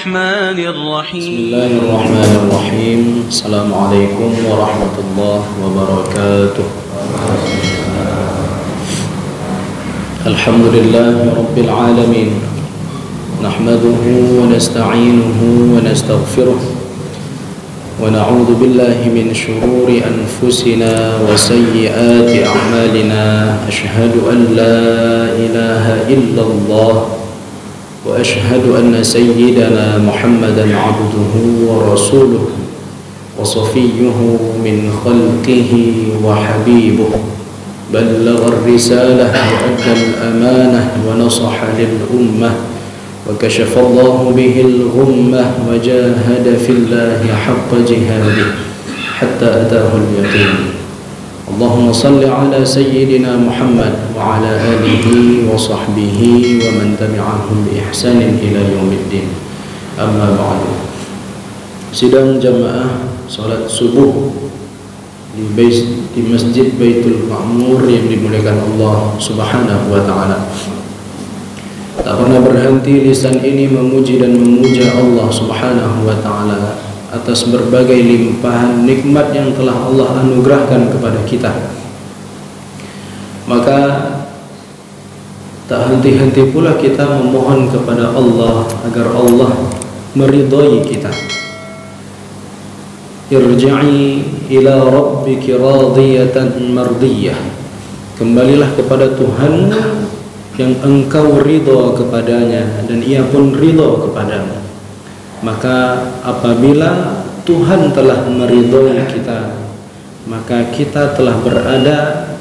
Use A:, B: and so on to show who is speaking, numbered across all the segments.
A: الرحمن الرحيم
B: بسم الله الرحمن الرحيم. السلام عليكم ورحمة الله وبركاته. الحمد لله رب العالمين، نحمده ونستعينه ونستغفره ونعوذ بالله من شرور أنفسنا وسيئات أعمالنا. أشهد أن لا إله إلا الله وأشهد أن سيدنا محمدا عبده ورسوله وصفيه من خلقه وحبيبه، بلغ الرسالة وأدى الأمانة ونصح للأمة وكشف الله به الغمة وجاهد في الله حق جهاده حتى أتاه اليقين. اللهم صل على سيدنا محمد وعلى آله وصحبه ومن تبعهم بإحسان إلى يوم الدين. أما بعد. Sidang jamaah salat subuh di Masjid Baitul Ma'mur yang dimuliakan Allah Subhanahu wa taala. Tak pernah berhenti lisan ini memuji dan memuja Allah Subhanahu wa taala atas berbagai limpahan nikmat yang telah Allah anugerahkan kepada kita. Maka tak henti-henti pula kita memohon kepada Allah agar Allah meridhai kita. Irji'i ila rabbiki radiyatan mardiyah. Kembalilah kepada Tuhan yang engkau ridha kepadanya dan ia pun ridha kepadamu. Maka apabila Tuhan telah meridhai kita, maka kita telah berada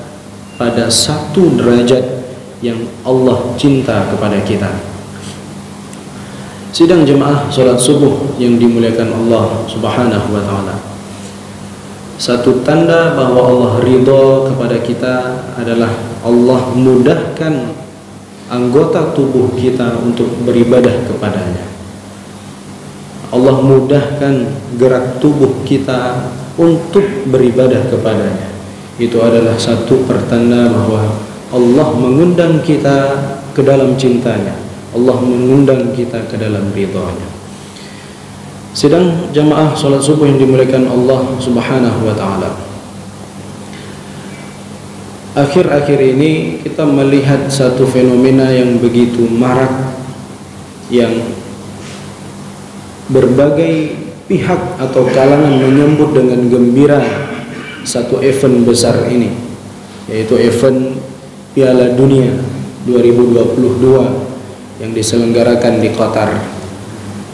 B: pada satu derajat yang Allah cinta kepada kita. Sidang jemaah salat subuh yang dimuliakan Allah Subhanahu wa taala. Satu tanda bahwa Allah ridha kepada kita adalah Allah mudahkan anggota tubuh kita untuk beribadah kepadanya. Allah mudahkan gerak tubuh kita untuk beribadah kepadanya. Itu adalah satu pertanda bahwa Allah mengundang kita ke dalam cintanya. Allah mengundang kita ke dalam ridhanya. Sidang jamaah salat subuh yang dimuliakan Allah Subhanahu wa taala. Akhir-akhir ini kita melihat satu fenomena yang begitu marak, yang berbagai pihak atau kalangan menyambut dengan gembira satu event besar ini, yaitu event Piala Dunia 2022 yang diselenggarakan di Qatar.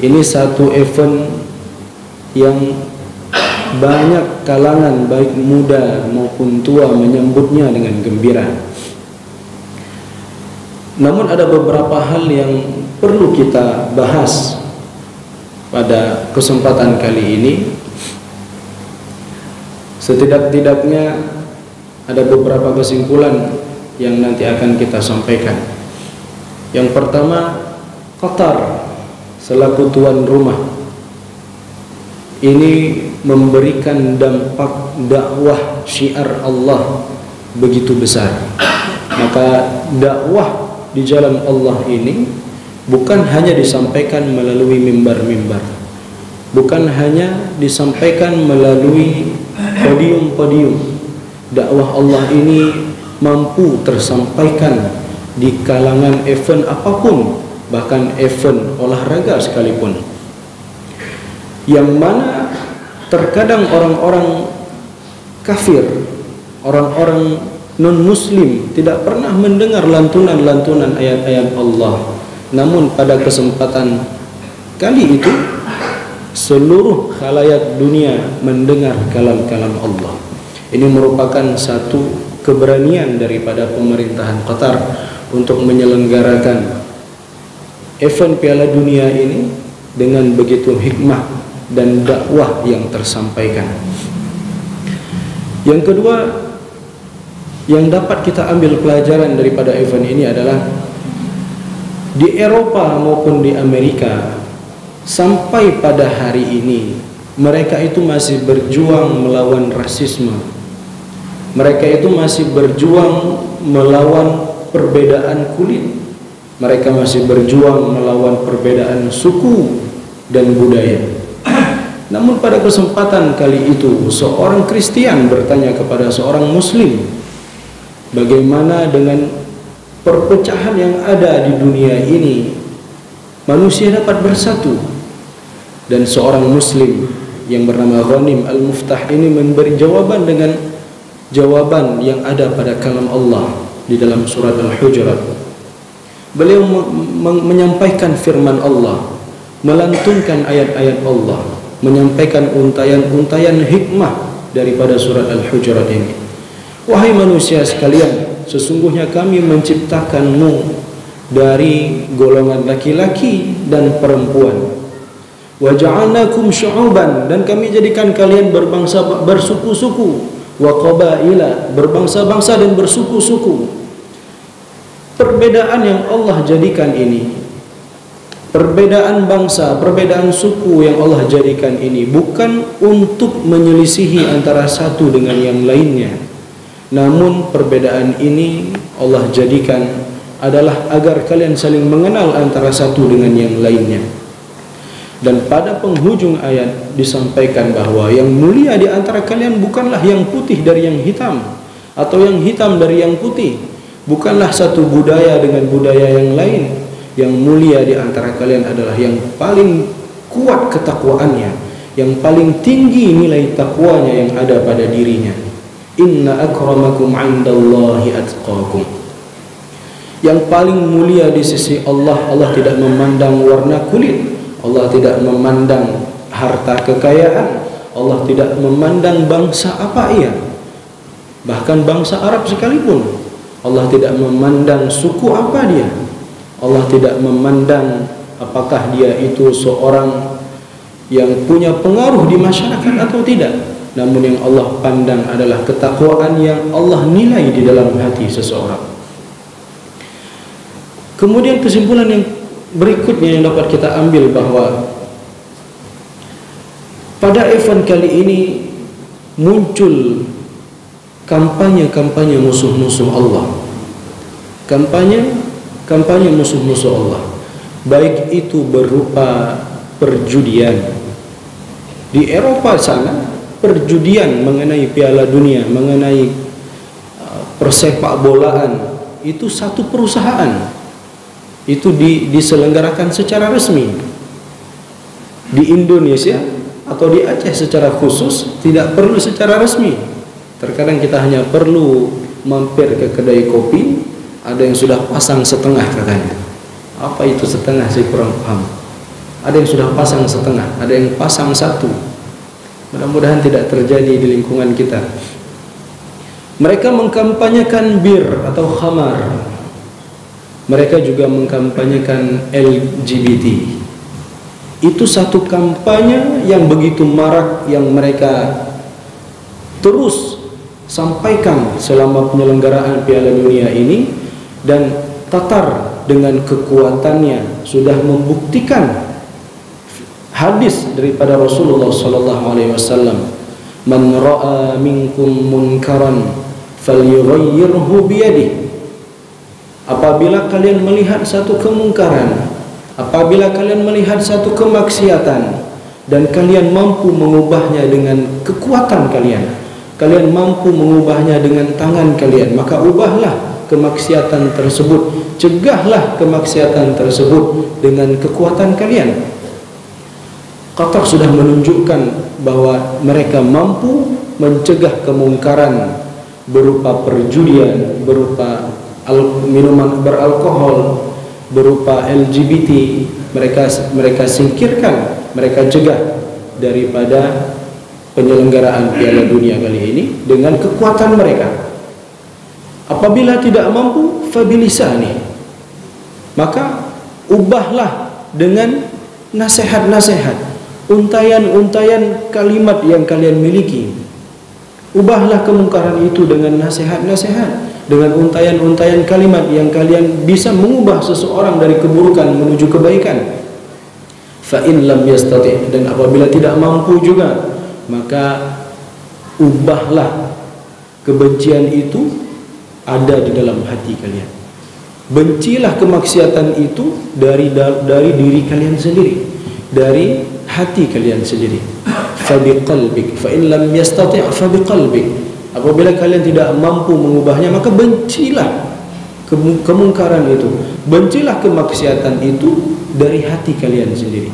B: Ini satu event yang banyak kalangan baik muda maupun tua menyambutnya dengan gembira. Namun ada beberapa hal yang perlu kita bahas pada kesempatan kali ini. Setidak-tidaknya ada beberapa kesimpulan yang nanti akan kita sampaikan. Yang pertama, Qatar selaku tuan rumah ini memberikan dampak dakwah syiar Allah begitu besar. Maka dakwah di jalan Allah ini bukan hanya disampaikan melalui mimbar-mimbar, bukan hanya disampaikan melalui podium-podium. Dakwah Allah ini mampu tersampaikan di kalangan event apapun, bahkan event olahraga sekalipun, yang mana terkadang orang-orang kafir, orang-orang non-muslim tidak pernah mendengar lantunan-lantunan ayat-ayat Allah. Namun pada kesempatan kali itu seluruh khalayak dunia mendengar kalam-kalam Allah. Ini merupakan satu keberanian daripada pemerintahan Qatar untuk menyelenggarakan event Piala Dunia ini dengan begitu hikmah dan dakwah yang tersampaikan. Yang kedua yang dapat kita ambil pelajaran daripada event ini adalah di Eropa maupun di Amerika sampai pada hari ini mereka itu masih berjuang melawan rasisme. Mereka itu masih berjuang melawan perbedaan kulit. Mereka masih berjuang melawan perbedaan suku. dan budaya. Namun pada kesempatan kali itu seorang Kristen bertanya kepada seorang Muslim, bagaimana dengan perpecahan yang ada di dunia ini, manusia dapat bersatu? Dan seorang Muslim yang bernama Ghanim Al-Muftah ini memberi jawaban dengan jawaban yang ada pada kalam Allah di dalam surat Al-Hujurat. Beliau menyampaikan firman Allah, melantunkan ayat-ayat Allah, menyampaikan untayan-untayan hikmah daripada surat Al-Hujurat ini. Wahai manusia sekalian, sesungguhnya kami menciptakanmu dari golongan laki-laki dan perempuan. Wa ja'alnakum syu'uban, dan kami jadikan kalian bersuku-suku, wa qabaila, berbangsa-bangsa dan bersuku-suku. Perbedaan yang Allah jadikan ini, perbedaan bangsa, perbedaan suku yang Allah jadikan ini bukan untuk menyelisihi antara satu dengan yang lainnya. Namun perbedaan ini Allah jadikan adalah agar kalian saling mengenal antara satu dengan yang lainnya. Dan pada penghujung ayat disampaikan bahwa yang mulia di antara kalian bukanlah yang putih dari yang hitam, atau yang hitam dari yang putih. Bukanlah satu budaya dengan budaya yang lain. Yang mulia di antara kalian adalah yang paling kuat ketakwaannya, yang paling tinggi nilai takwanya yang ada pada dirinya. Inna akramakum 'indallahi atqakum. Yang paling mulia di sisi Allah, Allah tidak memandang warna kulit, Allah tidak memandang harta kekayaan, Allah tidak memandang bangsa apa ia. Bahkan bangsa Arab sekalipun, Allah tidak memandang suku apa dia. Allah tidak memandang apakah dia itu seorang yang punya pengaruh di masyarakat atau tidak. Namun yang Allah pandang adalah ketakwaan yang Allah nilai di dalam hati seseorang. Kemudian kesimpulan yang berikutnya yang dapat kita ambil bahwa pada event kali ini muncul kampanye-kampanye musuh-musuh Allah, kampanye musuh-musuh Allah, baik itu berupa perjudian di Eropa sana, perjudian mengenai Piala Dunia, mengenai persepak bolaan, itu satu perusahaan itu diselenggarakan secara resmi. Di Indonesia atau di Aceh secara khusus tidak perlu secara resmi. Terkadang kita hanya perlu mampir ke kedai kopi, ada yang sudah pasang setengah katanya. Apa itu setengah? Saya kurang paham. Ada yang sudah pasang setengah, ada yang pasang satu. Mudah-mudahan tidak terjadi di lingkungan kita. Mereka mengkampanyekan bir atau khamar. Mereka juga mengkampanyekan LGBT. Itu satu kampanye yang begitu marak yang mereka terus sampaikan selama penyelenggaraan Piala Dunia ini, dan Qatar dengan kekuatannya sudah membuktikan hadis daripada Rasulullah sallallahu alaihi wasallam, "Man ra'a minkum munkaran falyughayyirhu biyadihi." Apabila kalian melihat satu kemungkaran, apabila kalian melihat satu kemaksiatan dan kalian mampu mengubahnya dengan kekuatan kalian, kalian mampu mengubahnya dengan tangan kalian, maka ubahlah kemaksiatan tersebut, cegahlah kemaksiatan tersebut dengan kekuatan kalian. Qatar sudah menunjukkan bahwa mereka mampu mencegah kemungkaran berupa perjudian, berupa minuman beralkohol, berupa LGBT. Mereka singkirkan, mereka cegah daripada penyelenggaraan Piala Dunia kali ini dengan kekuatan mereka. Apabila tidak mampu, fabilisani, maka ubahlah dengan nasihat-nasihat, untayan-untayan kalimat yang kalian miliki. Ubahlah kemungkaran itu dengan nasihat-nasihat, dengan untayan-untayan kalimat yang kalian bisa mengubah seseorang dari keburukan menuju kebaikan. Fa in lam yastati', dan apabila tidak mampu juga, maka ubahlah kebencian itu ada di dalam hati kalian. Bencilah kemaksiatan itu dari diri kalian sendiri, dari hati kalian sendiri. Fa biqalbik, fa in lam yastati' fa biqalbik. Apabila kalian tidak mampu mengubahnya, maka bencilah kemungkaran itu, bencilah kemaksiatan itu dari hati kalian sendiri.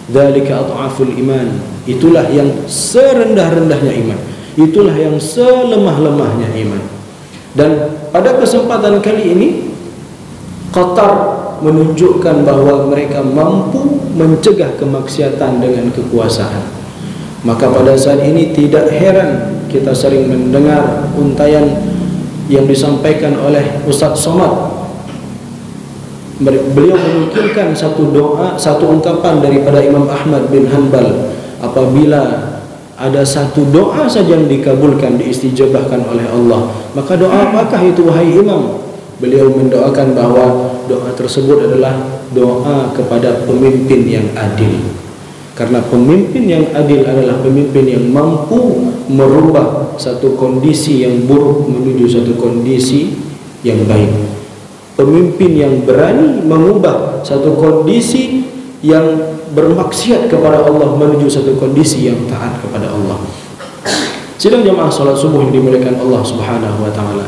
B: Dzalika adhaful iman. Itulah yang serendah-rendahnya iman. Itulah yang selemah-lemahnya iman. Dan pada kesempatan kali ini Qatar menunjukkan bahwa mereka mampu mencegah kemaksiatan dengan kekuasaan. Maka pada saat ini tidak heran kita sering mendengar untayan yang disampaikan oleh Ustaz Somad. Beliau menukilkan satu doa, satu ungkapan daripada Imam Ahmad bin Hanbal. Apabila ada satu doa saja yang dikabulkan, diistijabahkan oleh Allah, maka doa apakah itu wahai Imam? Beliau mendoakan bahwa doa tersebut adalah doa kepada pemimpin yang adil. Karena pemimpin yang adil adalah pemimpin yang mampu merubah satu kondisi yang buruk menuju satu kondisi yang baik. Pemimpin yang berani mengubah satu kondisi yang bermaksiat kepada Allah menuju satu kondisi yang taat kepada Allah. Sidang jamaah salat subuh yang dimuliakan Allah Subhanahu wa taala.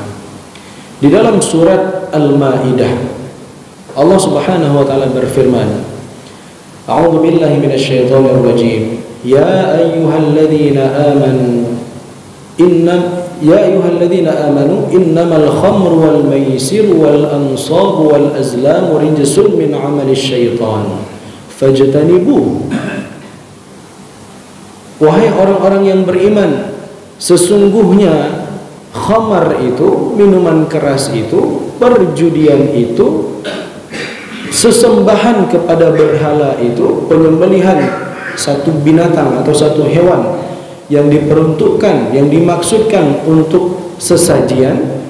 B: Di dalam surat Al-Maidah Allah Subhanahu wa taala berfirman, A'udzu billahi minasyaitonir rajim. Ya ayyuhalladzina amanu innamal khamru wal maisiru wal ansabu wal azlamu rijsun min 'amalis syaitan fajtanibuh. Wahai orang-orang yang beriman, sesungguhnya khamar itu, minuman keras itu, perjudian itu, sesembahan kepada berhala itu, penyembelihan satu binatang atau satu hewan yang diperuntukkan, yang dimaksudkan untuk sesajian,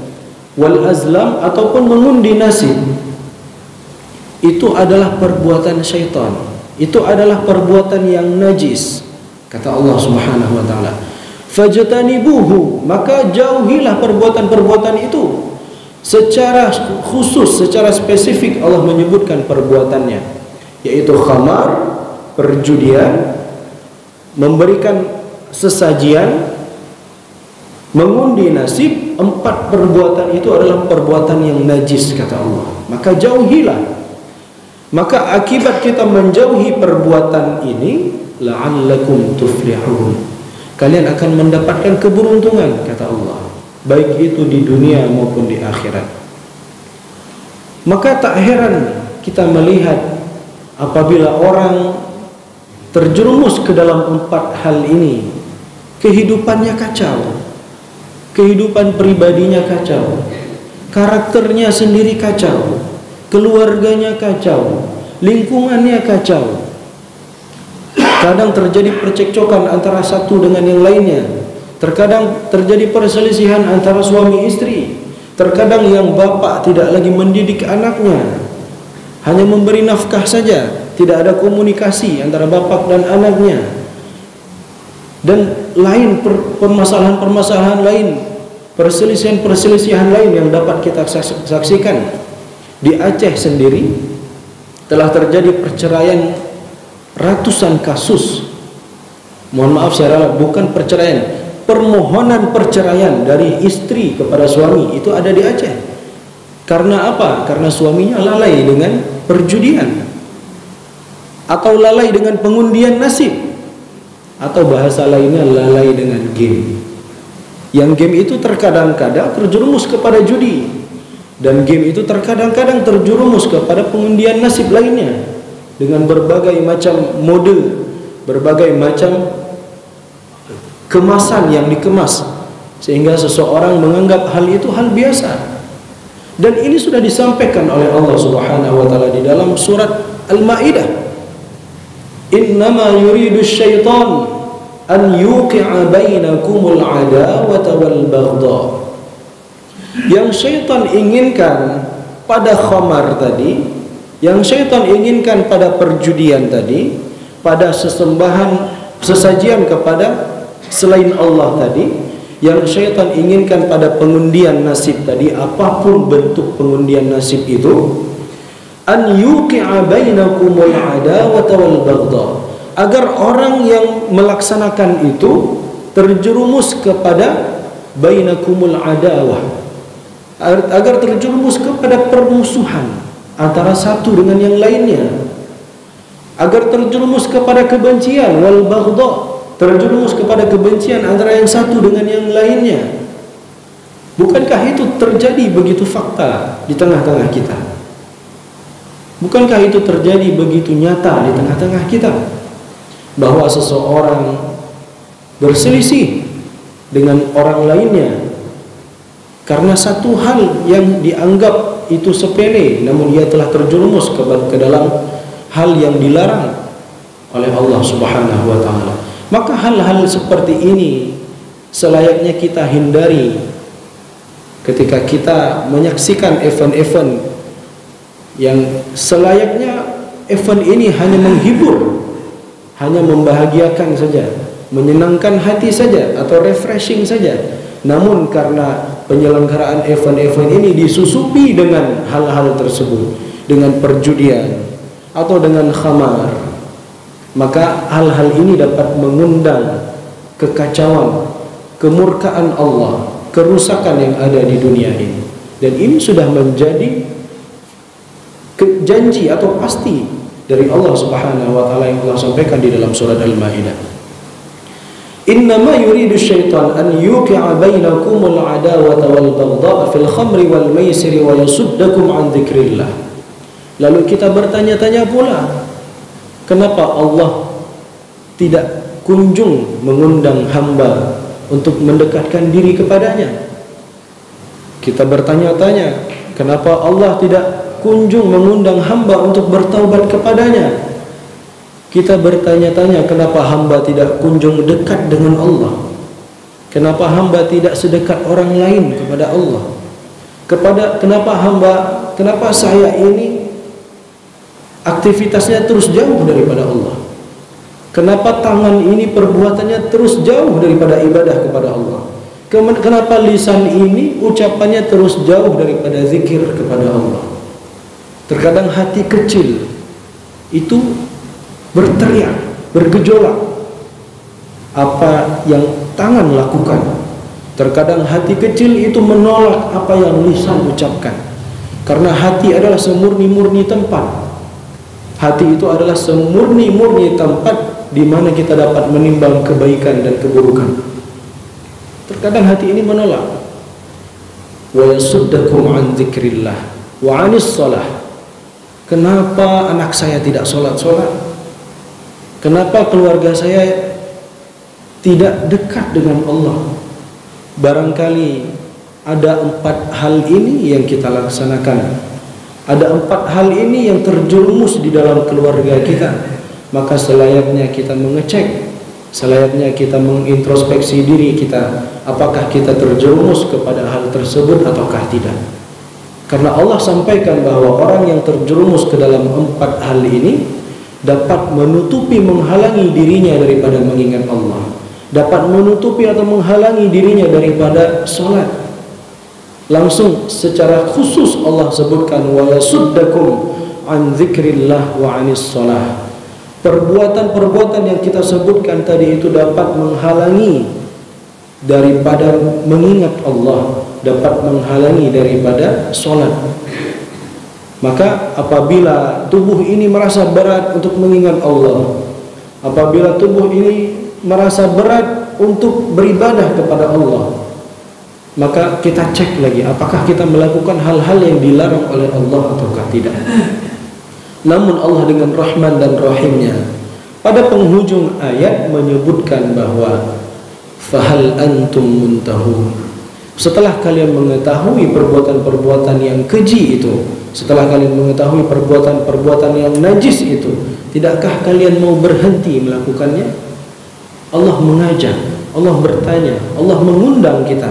B: wal azlam ataupun mengundi nasib, itu adalah perbuatan syaitan. Itu adalah perbuatan yang najis, kata Allah Subhanahu wa taala. Fajtanibuhu, maka jauhilah perbuatan-perbuatan itu. Secara khusus, secara spesifik Allah menyebutkan perbuatannya, yaitu khamar, perjudian, memberikan sesajian, mengundi nasib. 4 perbuatan itu adalah perbuatan yang najis, kata Allah. Maka jauhilah. Maka akibat kita menjauhi perbuatan ini, la'allakum tuflihun, kalian akan mendapatkan keberuntungan, kata Allah, baik itu di dunia maupun di akhirat. Maka tak heran kita melihat apabila orang terjerumus ke dalam 4 hal ini, kehidupannya kacau, kehidupan pribadinya kacau, karakternya sendiri kacau, keluarganya kacau, lingkungannya kacau. Kadang terjadi percekcokan antara satu dengan yang lainnya. Terkadang terjadi perselisihan antara suami istri. Terkadang yang bapak tidak lagi mendidik anaknya, hanya memberi nafkah saja, tidak ada komunikasi antara bapak dan anaknya. Dan lain permasalahan-permasalahan lain, perselisihan-perselisihan lain yang dapat kita saksikan. Di Aceh sendiri telah terjadi perceraian ratusan kasus. Mohon maaf saya ralat, bukan perceraian, permohonan perceraian dari istri kepada suami itu ada di Aceh. Karena apa? Karena suaminya lalai dengan perjudian, atau lalai dengan pengundian nasib, atau bahasa lainnya lalai dengan game. Yang game itu terkadang-kadang terjerumus kepada judi, dan game itu terkadang-kadang terjerumus kepada pengundian nasib lainnya dengan berbagai macam mode, berbagai macam kemasan yang dikemas, sehingga seseorang menganggap hal itu hal biasa. Dan ini sudah disampaikan oleh Allah Subhanahu wa taala di dalam surat Al-Maidah. Innama yuridu syaitan an yuqi'a bainakumul adawata wal baghdha. Yang syaitan inginkan pada khamar tadi, yang syaitan inginkan pada perjudian tadi, pada sesajian kepada selain Allah tadi, yang syaitan inginkan pada pengundian nasib tadi, apapun bentuk pengundian nasib itu, an yuqi'a bainakumul adawata wal baghdha, agar orang yang melaksanakan itu terjerumus kepada bainakumul adawah, agar terjerumus kepada permusuhan antara satu dengan yang lainnya, agar terjerumus kepada kebencian, wal baghdha, terjerumus kepada kebencian antara yang satu dengan yang lainnya. Bukankah itu terjadi begitu fakta di tengah-tengah kita? Bukankah itu terjadi begitu nyata di tengah-tengah kita, bahwa seseorang berselisih dengan orang lainnya karena satu hal yang dianggap itu sepele, namun ia telah terjerumus ke dalam hal yang dilarang oleh Allah Subhanahu wa taala. Maka hal-hal seperti ini selayaknya kita hindari ketika kita menyaksikan event-event yang selayaknya event ini hanya menghibur, hanya membahagiakan saja, menyenangkan hati saja, atau refreshing saja. Namun karena penyelenggaraan event-event ini disusupi dengan hal-hal tersebut, dengan perjudian atau dengan khamar, maka hal-hal ini dapat mengundang kekacauan, kemurkaan Allah, kerusakan yang ada di dunia ini. Dan ini sudah menjadi janji atau pasti dari Allah Subhanahu wa taala yang Allah sampaikan di dalam surat Al-Maidah. Innama yuridu syaitan an yuqi'a bainakumul adawata wal baghdha'a fil khamri wal maisiri wa yasuddakum an dzikrillah. Lalu kita bertanya-tanya pula, kenapa Allah tidak kunjung mengundang hamba untuk mendekatkan diri kepadanya? Kita bertanya-tanya, kenapa Allah tidak kunjung mengundang hamba untuk bertaubat kepadanya? Kita bertanya-tanya, kenapa hamba tidak kunjung dekat dengan Allah? Kenapa hamba tidak sedekat orang lain kepada Allah? Kenapa saya ini aktivitasnya terus jauh daripada Allah? Kenapa tangan ini perbuatannya terus jauh daripada ibadah kepada Allah? Kenapa lisan ini ucapannya terus jauh daripada zikir kepada Allah? Terkadang hati kecil itu berteriak, bergejolak apa yang tangan lakukan. Terkadang hati kecil itu menolak apa yang lisan ucapkan. Karena hati adalah semurni-murni tempat. Hati itu adalah semurni-murni tempat di mana kita dapat menimbang kebaikan dan keburukan. Terkadang hati ini menolak. Wa yasuddakum an dzikrillah wa 'anis shalah. Kenapa anak saya tidak sholat-sholat? Kenapa keluarga saya tidak dekat dengan Allah? Barangkali ada 4 hal ini yang kita laksanakan, ada 4 hal ini yang terjerumus di dalam keluarga kita. Maka selayaknya kita mengecek, selayaknya kita mengintrospeksi diri kita, apakah kita terjerumus kepada hal tersebut ataukah tidak. Karena Allah sampaikan bahwa orang yang terjerumus ke dalam 4 hal ini dapat menutupi, menghalangi dirinya daripada mengingat Allah, dapat menutupi atau menghalangi dirinya daripada sholat. Langsung secara khusus Allah sebutkan wa yasuddakum an dzikrillah wa 'anis shalah. Perbuatan-perbuatan yang kita sebutkan tadi itu dapat menghalangi daripada mengingat Allah, dapat menghalangi daripada sholat. Maka apabila tubuh ini merasa berat untuk mengingat Allah, apabila tubuh ini merasa berat untuk beribadah kepada Allah, maka kita cek lagi apakah kita melakukan hal-hal yang dilarang oleh Allah ataukah tidak. Namun Allah dengan Rahman dan Rahimnya pada penghujung ayat menyebutkan bahwa fahal antum muntahun. Setelah kalian mengetahui perbuatan-perbuatan yang keji itu, setelah kalian mengetahui perbuatan-perbuatan yang najis itu, tidakkah kalian mau berhenti melakukannya? Allah mengajak, Allah bertanya, Allah mengundang kita.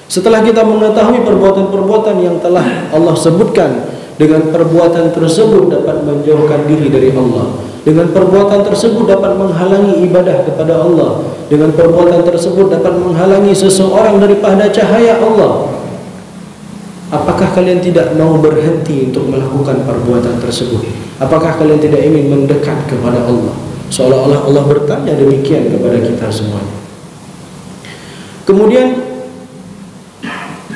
B: Setelah kita mengetahui perbuatan-perbuatan yang telah Allah sebutkan, dengan perbuatan tersebut dapat menjauhkan diri dari Allah, dengan perbuatan tersebut dapat menghalangi ibadah kepada Allah, dengan perbuatan tersebut dapat menghalangi seseorang daripada cahaya Allah. Apakah kalian tidak mau berhenti untuk melakukan perbuatan tersebut? Apakah kalian tidak ingin mendekat kepada Allah? Seolah-olah Allah bertanya demikian kepada kita semuanya. Kemudian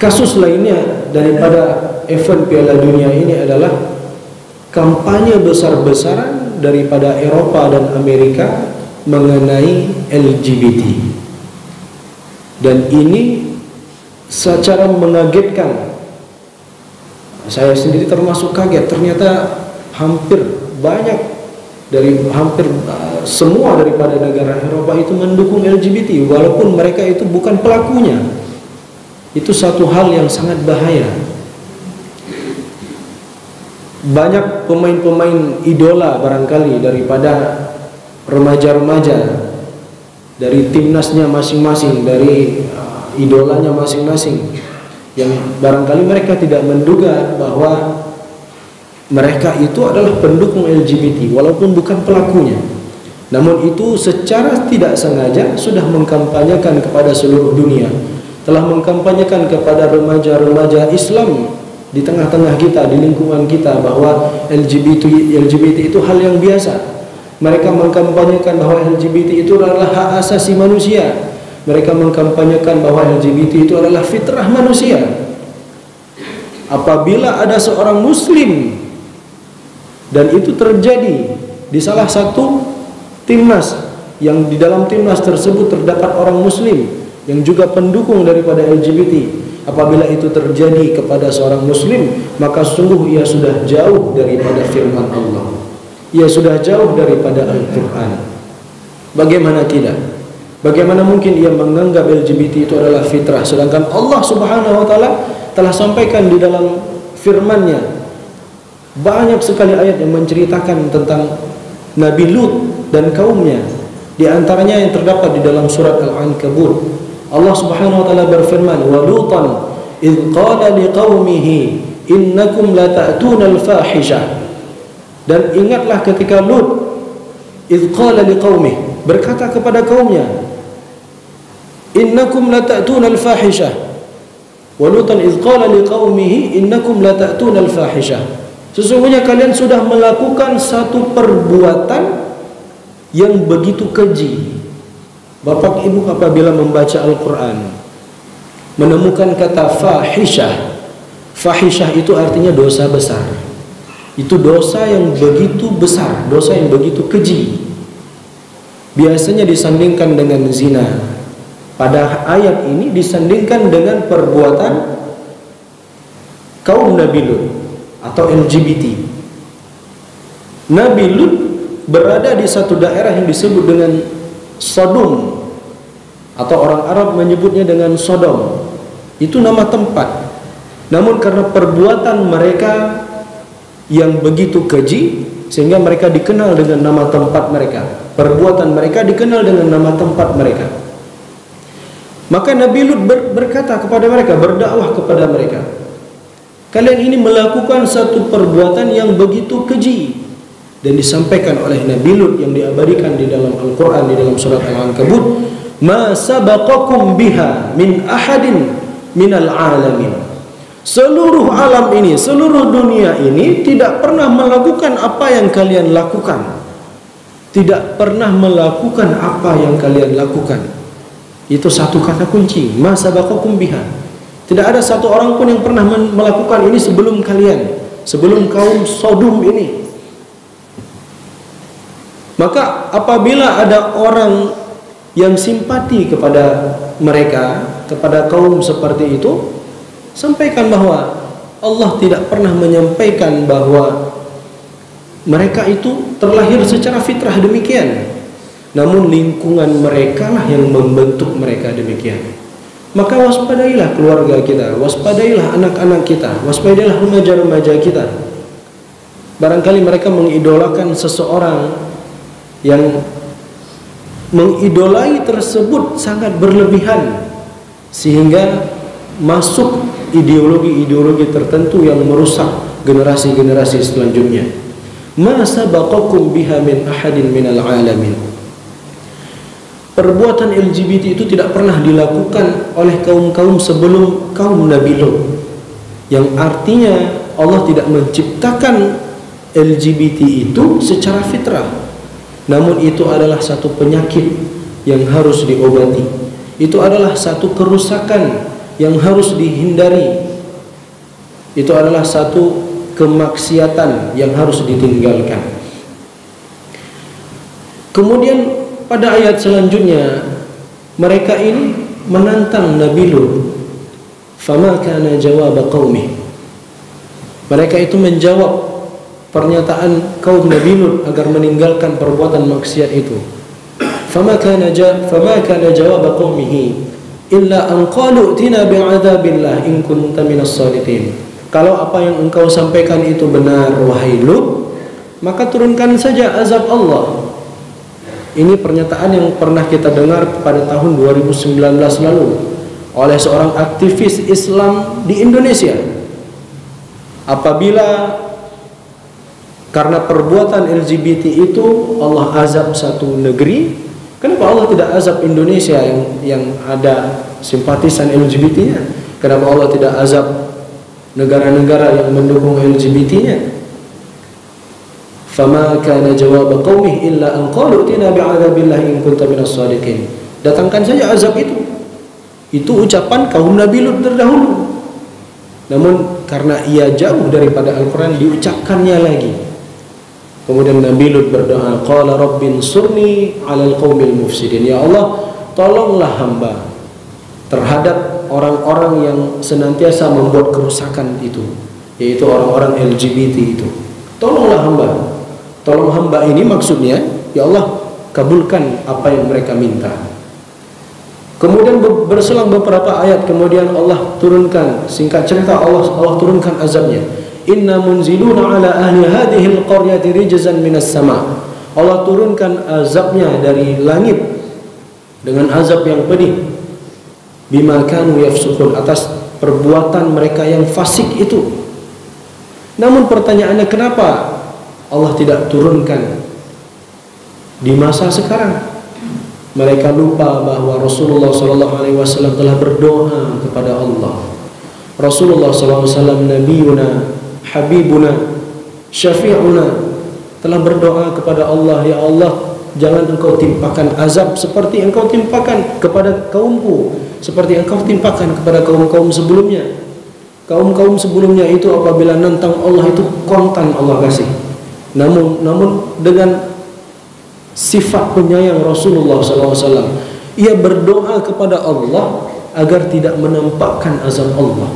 B: kasus lainnya daripada event Piala Dunia ini adalah kampanye besar-besaran daripada Eropa dan Amerika mengenai LGBT. Dan ini secara mengagetkan. Saya sendiri termasuk kaget, ternyata hampir semua daripada negara Eropa itu mendukung LGBT walaupun mereka itu bukan pelakunya. Itu satu hal yang sangat bahaya. Banyak pemain-pemain idola barangkali daripada remaja-remaja dari timnasnya masing-masing, dari idolanya masing-masing, yang barangkali mereka tidak menduga bahwa mereka itu adalah pendukung LGBT walaupun bukan pelakunya. Namun itu secara tidak sengaja sudah mengkampanyekan kepada seluruh dunia, telah mengkampanyekan kepada remaja-remaja Islam di tengah-tengah kita, di lingkungan kita, bahwa LGBT itu hal yang biasa. Mereka mengkampanyekan bahwa LGBT itu adalah hak asasi manusia. Mereka mengkampanyekan bahwa LGBT itu adalah fitrah manusia. Apabila ada seorang muslim dan itu terjadi di salah satu timnas, yang di dalam timnas tersebut terdapat orang muslim yang juga pendukung daripada LGBT, apabila itu terjadi kepada seorang muslim, maka sungguh ia sudah jauh daripada firman Allah, ia sudah jauh daripada Al-Quran. Bagaimana tidak? Bagaimana mungkin ia menganggap LGBT itu adalah fitrah, sedangkan Allah Subhanahu wa Ta'ala telah sampaikan di dalam firman-Nya banyak sekali ayat yang menceritakan tentang Nabi Lut dan kaumnya. Di antaranya yang terdapat di dalam surat Al-Ankabut, Allah Subhanahu wa Ta'ala berfirman, "Wa Lutan idh qala liqaumihi innakum lata'tunal fahishah." Dan ingatlah ketika Lut idh qala liqaumihi, berkata kepada kaumnya, "Innakum lata'tunal fahishah." Wa Lutan idh qala liqaumihi innakum lata'tunal fahishah. Sesungguhnya kalian sudah melakukan satu perbuatan yang begitu keji. Bapak Ibu apabila membaca Al-Quran menemukan kata fahishah, fahishah itu artinya dosa besar. Itu dosa yang begitu besar, dosa yang begitu keji. Biasanya disandingkan dengan zina. Pada ayat ini disandingkan dengan perbuatan kaum Nabi Lut atau LGBT. Nabi Lut berada di satu daerah yang disebut dengan Sodom, atau orang Arab menyebutnya dengan Sodom. Itu nama tempat. Namun karena perbuatan mereka yang begitu keji, sehingga mereka dikenal dengan nama tempat mereka. Perbuatan mereka dikenal dengan nama tempat mereka. Maka Nabi Lut berkata kepada mereka, berdakwah kepada mereka, kalian ini melakukan satu perbuatan yang begitu keji. Dan disampaikan oleh Nabi Lut yang diabadikan di dalam Al-Quran, di dalam surat Al-Ankabut, ma sabaqakum biha min ahadin minal alamin. Seluruh alam ini, seluruh dunia ini tidak pernah melakukan apa yang kalian lakukan. Tidak pernah melakukan apa yang kalian lakukan. Itu satu kata kunci, ma sabaqakum biha. Tidak ada satu orang pun yang pernah melakukan ini sebelum kalian, sebelum kaum Sodom ini. Maka apabila ada orang yang simpati kepada mereka, kepada kaum seperti itu, sampaikan bahwa Allah tidak pernah menyampaikan bahwa mereka itu terlahir secara fitrah demikian. Namun lingkungan mereka lah yang membentuk mereka demikian. Maka waspadailah keluarga kita, waspadailah anak-anak kita, waspadailah remaja-remaja kita. Barangkali mereka mengidolakan seseorang yang mengidolai tersebut sangat berlebihan, sehingga masuk ideologi-ideologi tertentu yang merusak generasi-generasi selanjutnya. Ma sabaqakum biha min ahadin minal alamin. Perbuatan LGBT itu tidak pernah dilakukan oleh kaum-kaum sebelum kaum Nabi Lut, yang artinya Allah tidak menciptakan LGBT itu secara fitrah. namun itu adalah satu penyakit yang harus diobati. Itu adalah satu kerusakan yang harus dihindari. Itu adalah satu kemaksiatan yang harus ditinggalkan. Kemudian pada ayat selanjutnya mereka ini menantang Nabi Lut. Fama kana jawab qaumih. Mereka itu menjawab pernyataan kaum Nabi Lut agar meninggalkan perbuatan maksiat itu. Fama kana jawab qaumihi illa an qalu tina bi'adzabillah in kunta minas shadiqin. Kalau apa yang engkau sampaikan itu benar wahai Lut, maka turunkan saja azab Allah. Ini pernyataan yang pernah kita dengar pada tahun 2019 lalu oleh seorang aktivis Islam di Indonesia. Apabila karena perbuatan LGBT itu Allah azab satu negeri, kenapa Allah tidak azab Indonesia yang ada simpatisan LGBT-nya? Kenapa Allah tidak azab negara-negara yang mendukung LGBT-nya? Fama kana jawab qaumih illa an qalu tina bi'adzabillahi in kunta minas shadiqin. Datangkan saja azab itu. Itu ucapan kaum Nabi Lut terdahulu. Namun karena ia jauh daripada Al-Quran, diucapkannya lagi. Kemudian Nabi Lut berdoa, qala rabbin surni 'alal qaumil mufsidin. Ya Allah, tolonglah hamba terhadap orang-orang yang senantiasa membuat kerusakan itu, yaitu orang-orang LGBT itu. Tolonglah hamba. Tolong hamba ini maksudnya, ya Allah, kabulkan apa yang mereka minta. Kemudian berselang beberapa ayat, kemudian Allah turunkan, singkat cerita Allah turunkan azabnya. Inna munziluna ala ahli hadhil qaryati rijzan minas sama. Allah turunkan azabnya dari langit dengan azab yang pedih. Bima kanu yafsukun, atas perbuatan mereka yang fasik itu. Namun pertanyaannya, kenapa Allah tidak turunkan di masa sekarang? Mereka lupa bahwa Rasulullah SAW telah berdoa kepada Allah. Rasulullah SAW, Nabiuna, Habibuna, Syafi'una, telah berdoa kepada Allah, ya Allah, jangan engkau timpakan azab seperti engkau timpakan kepada kaumku, seperti engkau timpakan kepada kaum-kaum sebelumnya. Kaum-kaum sebelumnya itu apabila nantang Allah itu kontan Allah kasih. Namun dengan sifat penyayang Rasulullah SAW, ia berdoa kepada Allah agar tidak menampakkan azab Allah.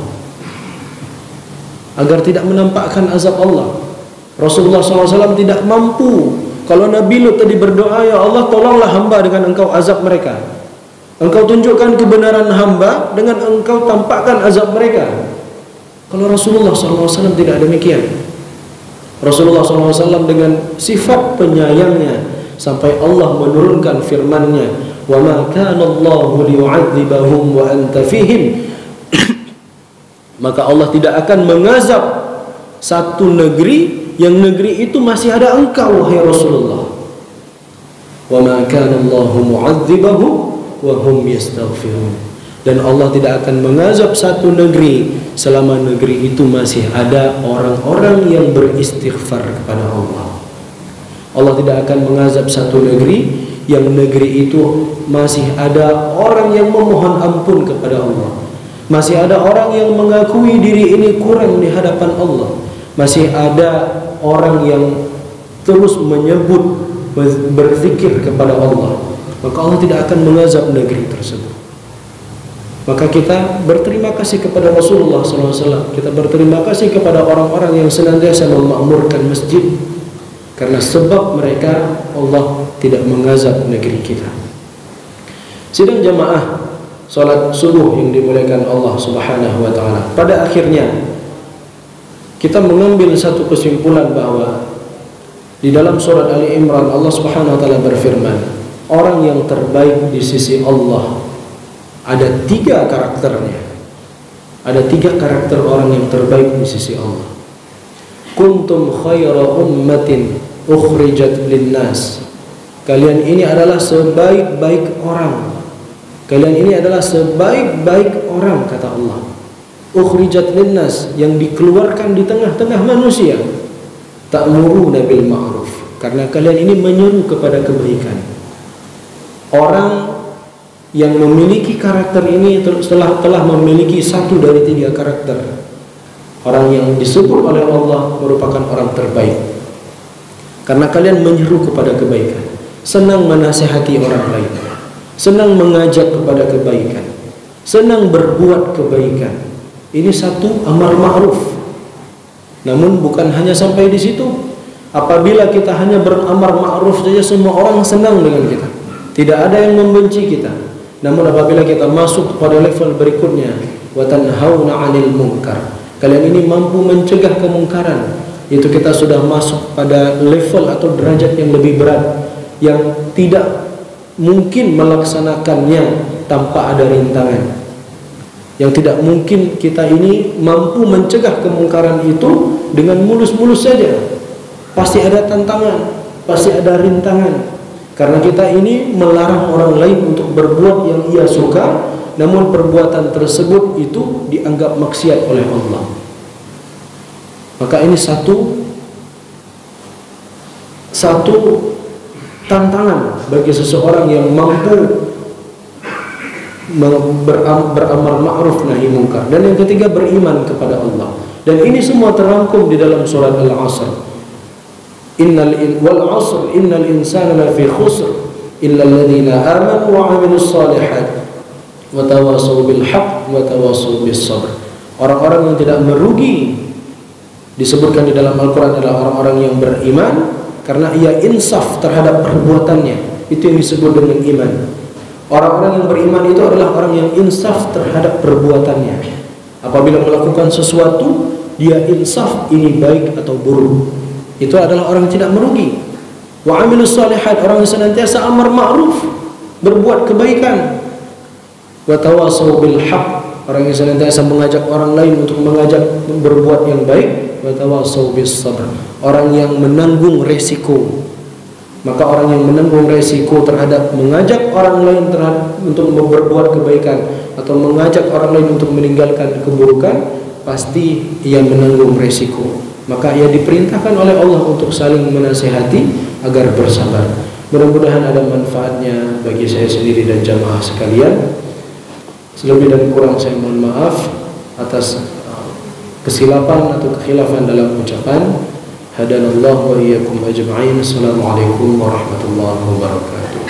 B: Agar tidak menampakkan azab Allah. Rasulullah SAW tidak mampu. Kalau Nabi Lut tadi berdoa, ya Allah, tolonglah hamba dengan engkau azab mereka. Engkau tunjukkan kebenaran hamba dengan engkau tampakkan azab mereka. Kalau Rasulullah SAW tidak demikian. Rasulullah SAW dengan sifat penyayangnya sampai Allah menurunkan firman-Nya, "Wa ma kana Allahu liyu'adzibahum wa anta fihim." Maka Allah tidak akan mengazab satu negeri yang negeri itu masih ada engkau wahai Rasulullah. "Wa ma kana Allahu mu'adzibahum wa hum yastaghfirun." Dan Allah tidak akan mengazab satu negeri selama negeri itu masih ada orang-orang yang beristighfar kepada Allah. Allah tidak akan mengazab satu negeri yang negeri itu masih ada orang yang memohon ampun kepada Allah. Masih ada orang yang mengakui diri ini kurang di hadapan Allah. Masih ada orang yang terus menyebut, berzikir kepada Allah. Maka Allah tidak akan mengazab negeri tersebut. Maka kita berterima kasih kepada Rasulullah SAW. Kita berterima kasih kepada orang-orang yang senantiasa memakmurkan masjid. Karena sebab mereka Allah tidak mengazab negeri kita. Sidang jamaah salat subuh yang dimuliakan Allah Subhanahu wa taala. Pada akhirnya kita mengambil satu kesimpulan bahwa di dalam surat Ali Imran Allah Subhanahu wa taala berfirman, orang yang terbaik di sisi Allah ada tiga karakternya. Ada tiga karakter orang yang terbaik di sisi Allah. Kuntum khaira ummatin ukhrijat linnas. Kalian ini adalah sebaik-baik orang. Kalian ini adalah sebaik-baik orang, kata Allah. Ukhrijat linnas, yang dikeluarkan di tengah-tengah manusia. Ta'muruna bil ma'ruf, karena kalian ini menyeru kepada kebaikan. Orang yang memiliki karakter ini telah memiliki satu dari 3 karakter. Orang yang disebut oleh Allah merupakan orang terbaik, karena kalian menyeru kepada kebaikan, senang menasihati orang lain, senang mengajak kepada kebaikan, senang berbuat kebaikan. Ini satu amar ma'ruf. Namun bukan hanya sampai di situ. Apabila kita hanya beramar ma'ruf saja, semua orang senang dengan kita, tidak ada yang membenci kita. Namun apabila kita masuk pada level berikutnya, wa tanhauna 'anil munkar, kalian ini mampu mencegah kemungkaran, itu kita sudah masuk pada level atau derajat yang lebih berat, yang tidak mungkin melaksanakannya tanpa ada rintangan, yang tidak mungkin kita ini mampu mencegah kemungkaran itu dengan mulus-mulus saja. Pasti ada tantangan, pasti ada rintangan, karena kita ini melarang orang lain untuk berbuat yang ia suka, namun perbuatan tersebut itu dianggap maksiat oleh Allah. Maka ini satu tantangan bagi seseorang yang mampu beramar ma'ruf nahi munkar. Dan yang ketiga, beriman kepada Allah. Dan ini semua terangkum di dalam surat Al-Asr. Wal 'asr innal insana lafi khusr illa alladziina aamanu wa 'amilus shalihat wa tawassaw bil haqq wa tawassaw bis sabr. Orang-orang yang tidak merugi disebutkan di dalam Al-Quran adalah orang-orang yang beriman karena ia insaf terhadap perbuatannya. Itu yang disebut dengan iman. Orang-orang yang beriman itu adalah orang yang insaf terhadap perbuatannya. Apabila melakukan sesuatu, dia insaf ini baik atau buruk. Itu adalah orang yang tidak merugi. Wa 'amilus shalihat, orang yang senantiasa amar ma'ruf, berbuat kebaikan. Wa tawassaw bil haqq, orang yang senantiasa mengajak orang lain untuk berbuat yang baik. Wa tawassaw bis sabr, orang yang menanggung resiko. Maka orang yang menanggung resiko terhadap mengajak orang lain untuk berbuat kebaikan atau mengajak orang lain untuk meninggalkan keburukan, pasti ia menanggung resiko. Maka ia diperintahkan oleh Allah untuk saling menasihati agar bersabar. Mudah-mudahan ada manfaatnya bagi saya sendiri dan jamaah sekalian. Selebih dan kurang saya mohon maaf atas kesilapan atau kekhilafan dalam ucapan. Hadanallahu wa iyyakum ajma'in. Assalamualaikum warahmatullahi wabarakatuh.